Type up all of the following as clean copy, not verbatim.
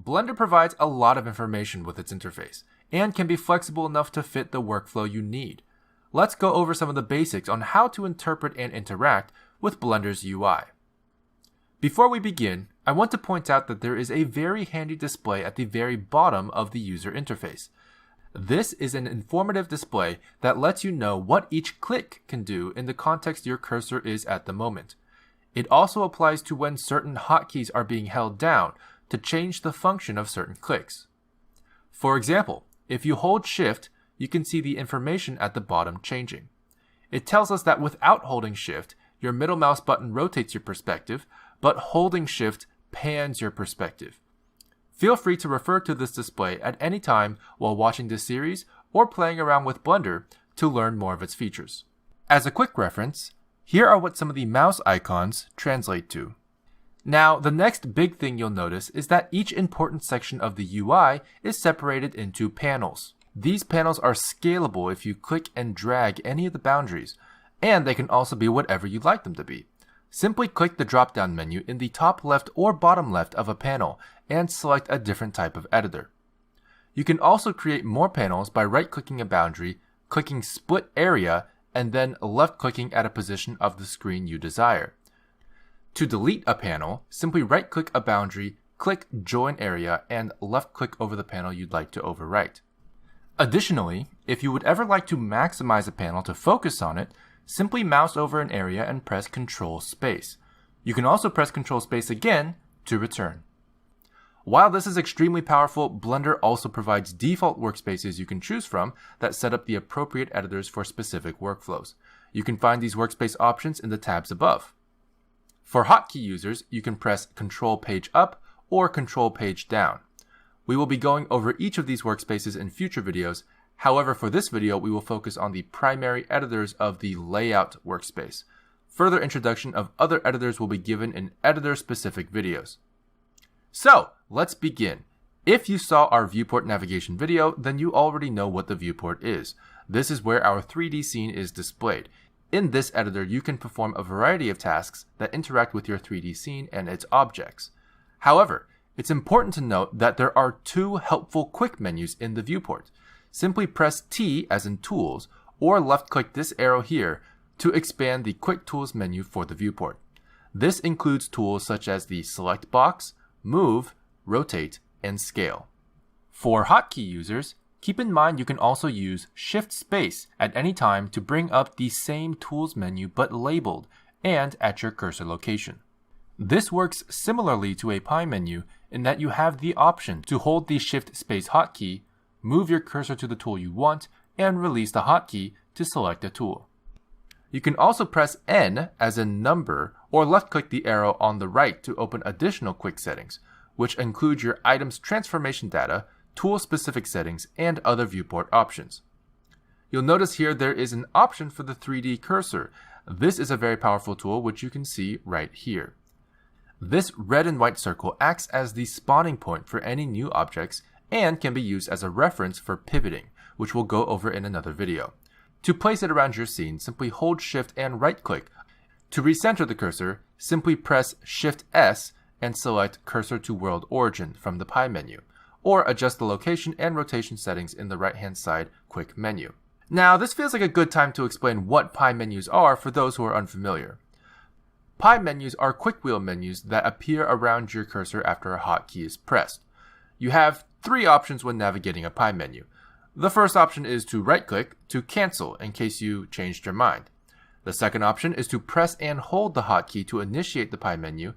Blender provides a lot of information with its interface, and can be flexible enough to fit the workflow you need. Let's go over some of the basics on how to interpret and interact with Blender's UI. Before we begin, I want to point out that there is a very handy display at the very bottom of the user interface. This is an informative display that lets you know what each click can do in the context your cursor is at the moment. It also applies to when certain hotkeys are being held down to change the function of certain clicks. For example, if you hold Shift, you can see the information at the bottom changing. It tells us that without holding Shift, your middle mouse button rotates your perspective, but holding Shift pans your perspective. Feel free to refer to this display at any time while watching this series or playing around with Blender to learn more of its features. As a quick reference, here are what some of the mouse icons translate to. Now, the next big thing you'll notice is that each important section of the UI is separated into panels. These panels are scalable if you click and drag any of the boundaries, and they can also be whatever you'd like them to be. Simply click the drop-down menu in the top left or bottom left of a panel and select a different type of editor. You can also create more panels by right-clicking a boundary, clicking Split Area, and then left-clicking at a position of the screen you desire. To delete a panel, simply right-click a boundary, click Join Area, and left-click over the panel you'd like to overwrite. Additionally, if you would ever like to maximize a panel to focus on it, simply mouse over an area and press Ctrl Space. You can also press Ctrl Space again to return. While this is extremely powerful, Blender also provides default workspaces you can choose from that set up the appropriate editors for specific workflows. You can find these workspace options in the tabs above. For hotkey users, you can press Control Page Up or Control Page Down. We will be going over each of these workspaces in future videos. However, for this video, we will focus on the primary editors of the Layout workspace. Further introduction of other editors will be given in editor-specific videos. So, let's begin. If you saw our viewport navigation video, then you already know what the viewport is. This is where our 3D scene is displayed. In this editor, you can perform a variety of tasks that interact with your 3D scene and its objects. However, it's important to note that there are two helpful quick menus in the viewport. Simply press T as in Tools, or left-click this arrow here to expand the Quick Tools menu for the viewport. This includes tools such as the Select Box, Move, Rotate, and Scale. For hotkey users, keep in mind you can also use Shift Space at any time to bring up the same tools menu but labeled and at your cursor location. This works similarly to a pie menu in that you have the option to hold the Shift Space hotkey, move your cursor to the tool you want, and release the hotkey to select a tool. You can also press N as in number or left-click the arrow on the right to open additional quick settings, which include your item's transformation data, tool-specific settings, and other viewport options. You'll notice here there is an option for the 3D cursor. This is a very powerful tool which you can see right here. This red and white circle acts as the spawning point for any new objects and can be used as a reference for pivoting, which we'll go over in another video. To place it around your scene, simply hold Shift and right-click. To recenter the cursor, simply press Shift S and select Cursor to World Origin from the pie menu, or adjust the location and rotation settings in the right-hand side quick menu. Now, this feels like a good time to explain what pie menus are for those who are unfamiliar. Pie menus are quick wheel menus that appear around your cursor after a hotkey is pressed. You have three options when navigating a pie menu. The first option is to right-click to cancel in case you changed your mind. The second option is to press and hold the hotkey to initiate the pie menu,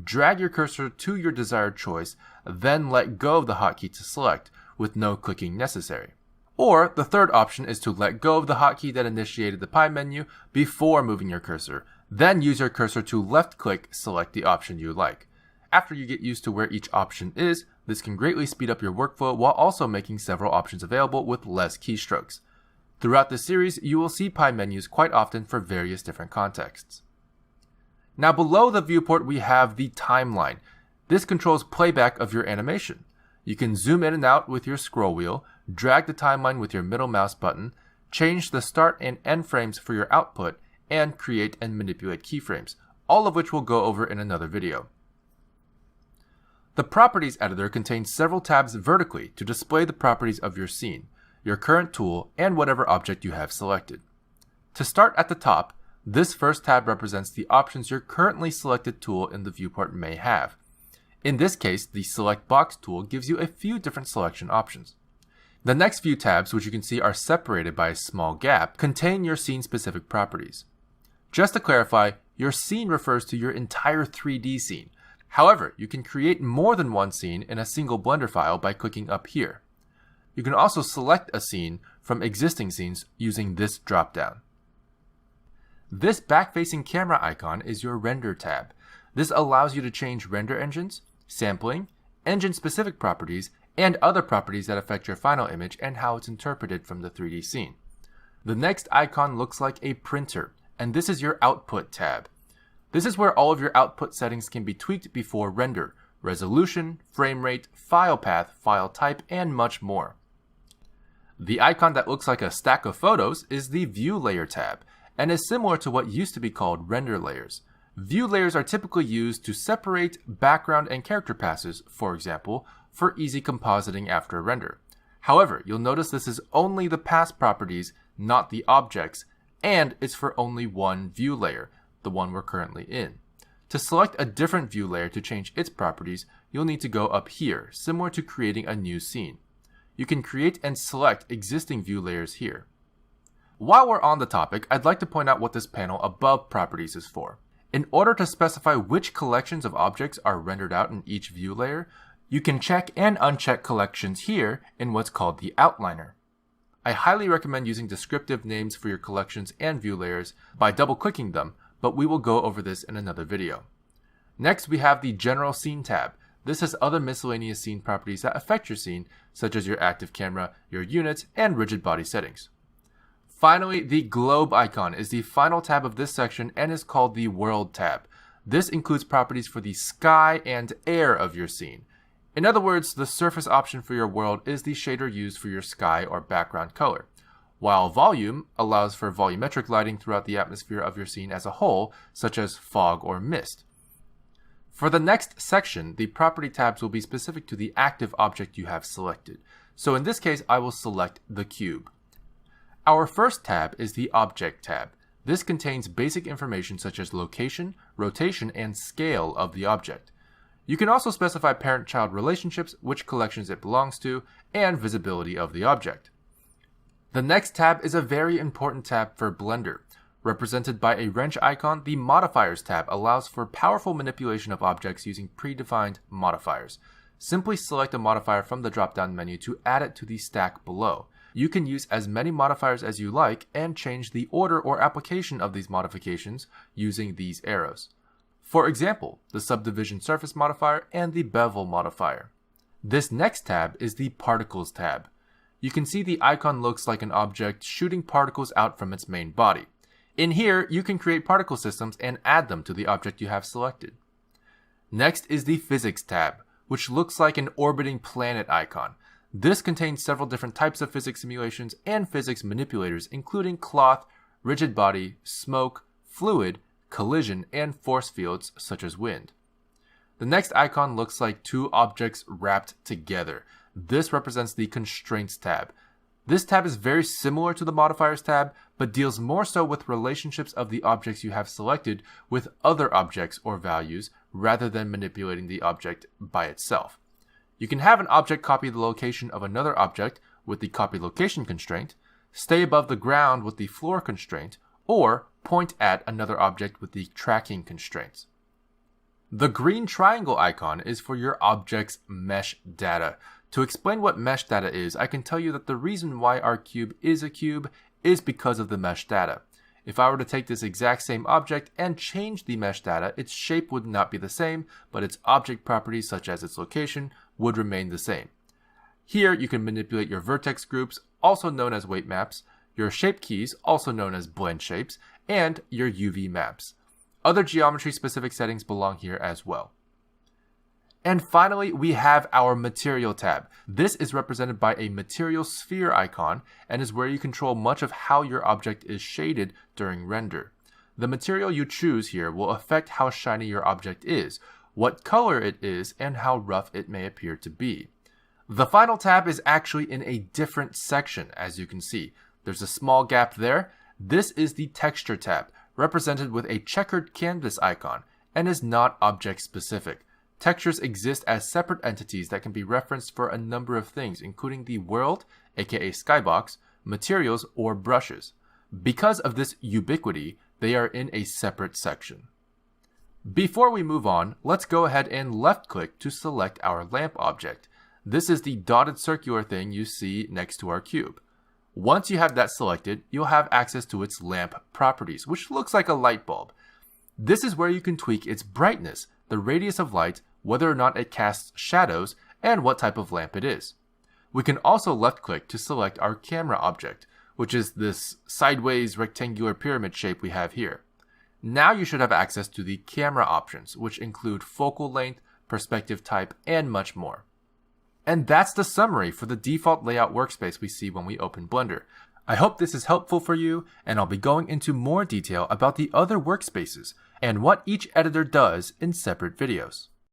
drag your cursor to your desired choice, then let go of the hotkey to select, with no clicking necessary. Or the third option is to let go of the hotkey that initiated the pie menu before moving your cursor, then use your cursor to left-click select the option you like. After you get used to where each option is, this can greatly speed up your workflow while also making several options available with less keystrokes. Throughout this series, you will see pie menus quite often for various different contexts. Now below the viewport we have the timeline. This controls playback of your animation. You can zoom in and out with your scroll wheel, drag the timeline with your middle mouse button, change the start and end frames for your output, and create and manipulate keyframes, all of which we'll go over in another video. The Properties editor contains several tabs vertically to display the properties of your scene, your current tool, and whatever object you have selected. To start at the top, this first tab represents the options your currently selected tool in the viewport may have. In this case, the Select Box tool gives you a few different selection options. The next few tabs, which you can see are separated by a small gap, contain your scene-specific properties. Just to clarify, your scene refers to your entire 3D scene. However, you can create more than one scene in a single Blender file by clicking up here. You can also select a scene from existing scenes using this drop-down. This back-facing camera icon is your Render tab. This allows you to change render engines, sampling, engine-specific properties, and other properties that affect your final image and how it's interpreted from the 3D scene. The next icon looks like a printer, and this is your Output tab. This is where all of your output settings can be tweaked before render: resolution, frame rate, file path, file type, and much more. The icon that looks like a stack of photos is the View Layer tab, and is similar to what used to be called render layers. View layers are typically used to separate background and character passes, for example, for easy compositing after a render. However, you'll notice this is only the pass properties, not the objects, and it's for only one view layer, the one we're currently in. To select a different view layer to change its properties, you'll need to go up here, similar to creating a new scene. You can create and select existing view layers here. While we're on the topic, I'd like to point out what this panel above Properties is for. In order to specify which collections of objects are rendered out in each view layer, you can check and uncheck collections here in what's called the Outliner. I highly recommend using descriptive names for your collections and view layers by double-clicking them, but we will go over this in another video. Next, we have the General Scene tab. This has other miscellaneous scene properties that affect your scene, such as your active camera, your units, and rigid body settings. Finally, the Globe icon is the final tab of this section and is called the World tab. This includes properties for the sky and air of your scene. In other words, the surface option for your world is the shader used for your sky or background color, while Volume allows for volumetric lighting throughout the atmosphere of your scene as a whole, such as fog or mist. For the next section, the property tabs will be specific to the active object you have selected. So in this case, I will select the cube. Our first tab is the Object tab. This contains basic information such as location, rotation, and scale of the object. You can also specify parent-child relationships, which collections it belongs to, and visibility of the object. The next tab is a very important tab for Blender. Represented by a wrench icon, the Modifiers tab allows for powerful manipulation of objects using predefined modifiers. Simply select a modifier from the drop-down menu to add it to the stack below. You can use as many modifiers as you like and change the order or application of these modifications using these arrows. For example, the Subdivision Surface modifier and the Bevel modifier. This next tab is the Particles tab. You can see the icon looks like an object shooting particles out from its main body. In here, you can create particle systems and add them to the object you have selected. Next is the Physics tab, which looks like an orbiting planet icon. This contains several different types of physics simulations and physics manipulators, including cloth, rigid body, smoke, fluid, collision, and force fields such as wind. The next icon looks like two objects wrapped together. This represents the Constraints tab. This tab is very similar to the Modifiers tab, but deals more so with relationships of the objects you have selected with other objects or values, rather than manipulating the object by itself. You can have an object copy the location of another object with the Copy Location constraint, stay above the ground with the Floor constraint, or point at another object with the Tracking constraints. The green triangle icon is for your object's mesh data. To explain what mesh data is, I can tell you that the reason why our cube is a cube is because of the mesh data. If I were to take this exact same object and change the mesh data, its shape would not be the same, but its object properties such as its location would remain the same. Here you can manipulate your vertex groups, also known as weight maps, your shape keys, also known as blend shapes, and your UV maps. Other geometry-specific settings belong here as well. And finally, we have our Material tab. This is represented by a material sphere icon and is where you control much of how your object is shaded during render. The material you choose here will affect how shiny your object is, what color it is, and how rough it may appear to be. The final tab is actually in a different section, as you can see. There's a small gap there. This is the Texture tab, represented with a checkered canvas icon, and is not object specific. Textures exist as separate entities that can be referenced for a number of things, including the world, aka skybox, materials, or brushes. Because of this ubiquity, they are in a separate section. Before we move on, let's go ahead and left-click to select our lamp object. This is the dotted circular thing you see next to our cube. Once you have that selected, you'll have access to its lamp properties, which looks like a light bulb. This is where you can tweak its brightness, the radius of light, whether or not it casts shadows, and what type of lamp it is. We can also left-click to select our camera object, which is this sideways rectangular pyramid shape we have here. Now you should have access to the camera options, which include focal length, perspective type, and much more. And that's the summary for the default layout workspace we see when we open Blender. I hope this is helpful for you, and I'll be going into more detail about the other workspaces and what each editor does in separate videos.